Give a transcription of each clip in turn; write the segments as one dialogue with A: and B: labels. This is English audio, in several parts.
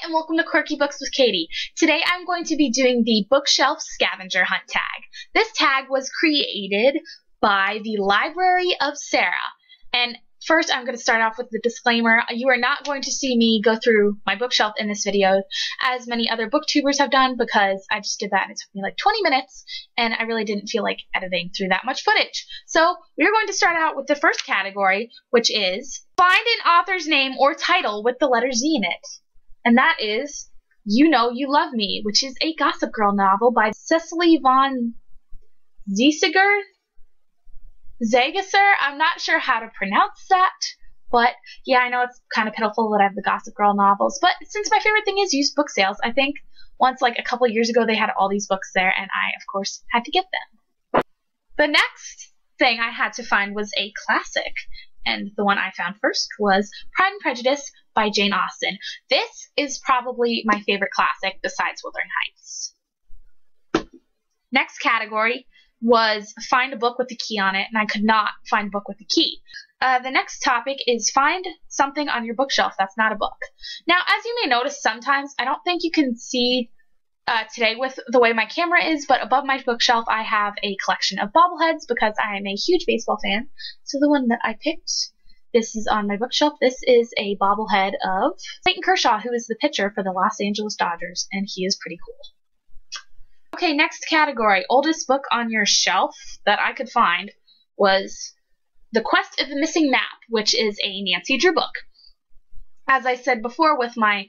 A: and welcome to Quirky Books with Katie. Today I'm going to be doing the bookshelf scavenger hunt tag. This tag was created by the Library of Sarah. And first I'm going to start off with the disclaimer. You are not going to see me go through my bookshelf in this video as many other booktubers have done, because I just did that and it took me like 20 minutes and I really didn't feel like editing through that much footage. So we're going to start out with the first category, which is find an author's name or title with the letter Z in it. And that is You Know You Love Me, which is a Gossip Girl novel by Cecily von Ziesiger. Zagasser, I'm not sure how to pronounce that, but yeah, I know it's kind of pitiful that I have the Gossip Girl novels, but since my favorite thing is used book sales, I think once, like a couple years ago, they had all these books there, and I, of course, had to get them. The next thing I had to find was a classic, and the one I found first was Pride and Prejudice by Jane Austen. This is probably my favorite classic besides Wuthering Heights. Next category was find a book with a key on it, and I could not find a book with a key. The next topic is find something on your bookshelf that's not a book. Now, as you may notice, sometimes I don't think you can see today with the way my camera is, but above my bookshelf I have a collection of bobbleheads because I am a huge baseball fan. So the one that I picked, this is on my bookshelf. This is a bobblehead of Clayton Kershaw, who is the pitcher for the Los Angeles Dodgers, and he is pretty cool. Okay, next category, oldest book on your shelf that I could find was The Quest of the Missing Map, which is a Nancy Drew book. As I said before with my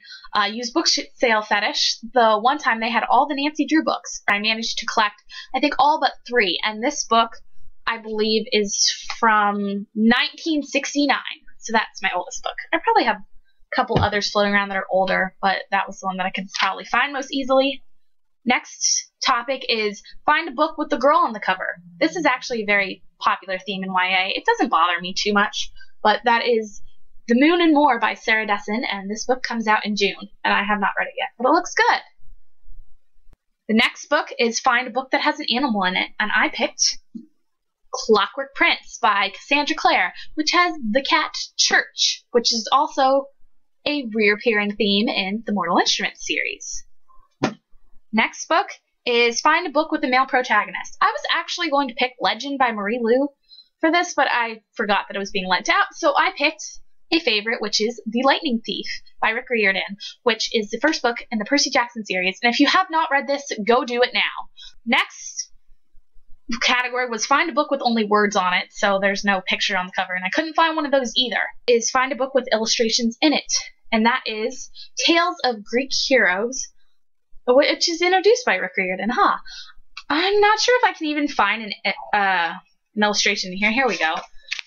A: used book sale fetish, the one time they had all the Nancy Drew books. I managed to collect, I think, all but 3, and this book, I believe, is from 1969, so that's my oldest book. I probably have a couple others floating around that are older, but that was the one that I could probably find most easily. Next topic is find a book with the girl on the cover. This is actually a very popular theme in YA. It doesn't bother me too much, but that is The Moon and More by Sarah Dessen, and this book comes out in June, and I have not read it yet, but it looks good. The next book is find a book that has an animal in it, and I picked Clockwork Prince by Cassandra Clare, which has the cat Church, which is also a reappearing theme in the Mortal Instruments series. Next book is find a book with a male protagonist. I was actually going to pick Legend by Marie Lu for this, but I forgot that it was being lent out, so I picked a favorite, which is The Lightning Thief by Rick Riordan, which is the first book in the Percy Jackson series, and if you have not read this, go do it now. Next category was find a book with only words on it, so there's no picture on the cover, and I couldn't find one of those either. Is find a book with illustrations in it, and that is Tales of Greek Heroes, which is introduced by Rick Riordan. I'm not sure if I can even find an illustration here. Here we go.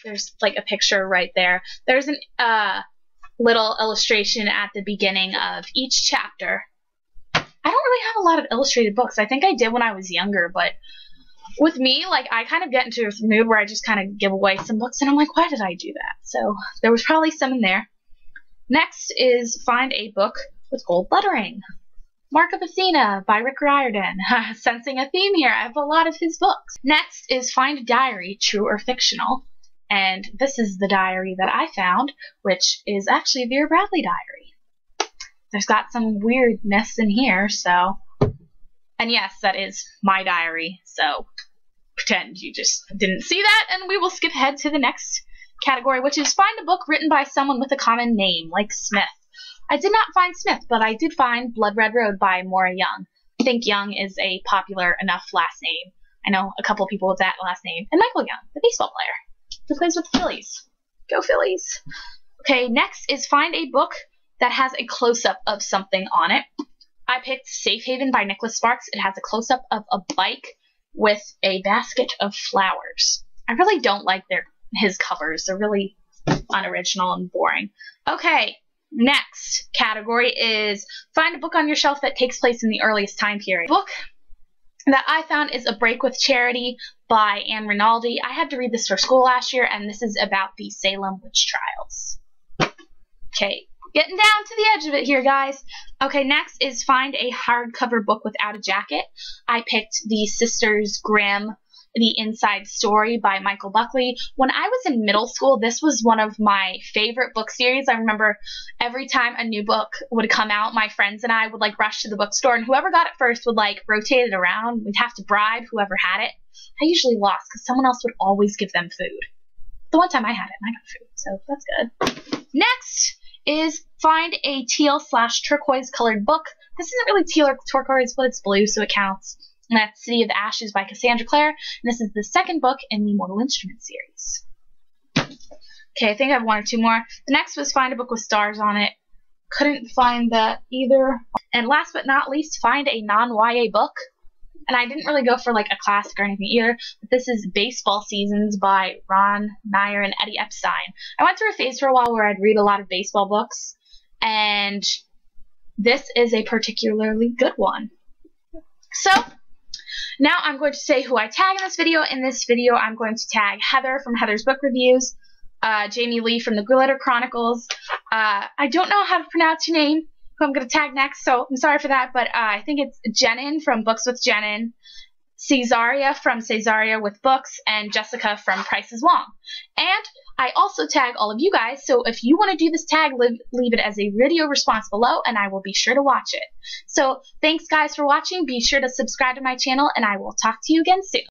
A: There's like a picture right there. There's an little illustration at the beginning of each chapter. I don't really have a lot of illustrated books. I think I did when I was younger, but with me, like, I kind of get into a mood where I just kind of give away some books, and I'm like, why did I do that? So there was probably some in there. Next is find a book with gold lettering. Mark of Athena by Rick Riordan. Sensing a theme here. I have a lot of his books. Next is find a diary, true or fictional. And this is the diary that I found, which is actually a Vera Bradley diary. There's got some weirdness in here, so. And yes, that is my diary, so pretend you just didn't see that, and we will skip ahead to the next category, which is find a book written by someone with a common name, like Smith. I did not find Smith, but I did find Blood Red Road by Maura Young. I think Young is a popular enough last name. I know a couple people with that last name. And Michael Young, the baseball player, who plays with the Phillies. Go Phillies. Okay, next is find a book that has a close-up of something on it. I picked Safe Haven by Nicholas Sparks. It has a close-up of a bike with a basket of flowers. I really don't like his covers. They're really unoriginal and boring. Okay. Next category is find a book on your shelf that takes place in the earliest time period. The book that I found is A Break with Charity by Anne Rinaldi. I had to read this for school last year, and this is about the Salem witch trials. Okay, getting down to the edge of it here, guys. Okay, next is find a hardcover book without a jacket. I picked the Sisters Grimm The Inside Story by Michael Buckley. When I was in middle school, this was one of my favorite book series. I remember every time a new book would come out, my friends and I would like rush to the bookstore, and whoever got it first would like rotate it around. We'd have to bribe whoever had it. I usually lost because someone else would always give them food. The one time I had it and I got food, so that's good. Next is find a teal/turquoise colored book. This isn't really teal or turquoise, but it's blue, so it counts. And that's City of the Ashes by Cassandra Clare. And this is the second book in the Mortal Instruments series. Okay, I think I have one or two more. The next was find a book with stars on it. Couldn't find that either. And last but not least, find a non-YA book. And I didn't really go for like a classic or anything either, but this is Baseball Seasons by Ron Nair and Eddie Epstein. I went through a phase for a while where I'd read a lot of baseball books, and this is a particularly good one. So, now I'm going to say who I tag in this video. In this video, I'm going to tag Heather from Heather's Book Reviews, Jamie Lee from the Glitter Chronicles. I don't know how to pronounce your name, who I'm going to tag next, so I'm sorry for that, but I think it's Jenin from Books with Jenin, Caesaria from Caesaria with Books, and Jessica from Price is Wrong. And I also tag all of you guys, so if you want to do this tag, leave it as a video response below, and I will be sure to watch it. So thanks guys for watching. Be sure to subscribe to my channel, and I will talk to you again soon.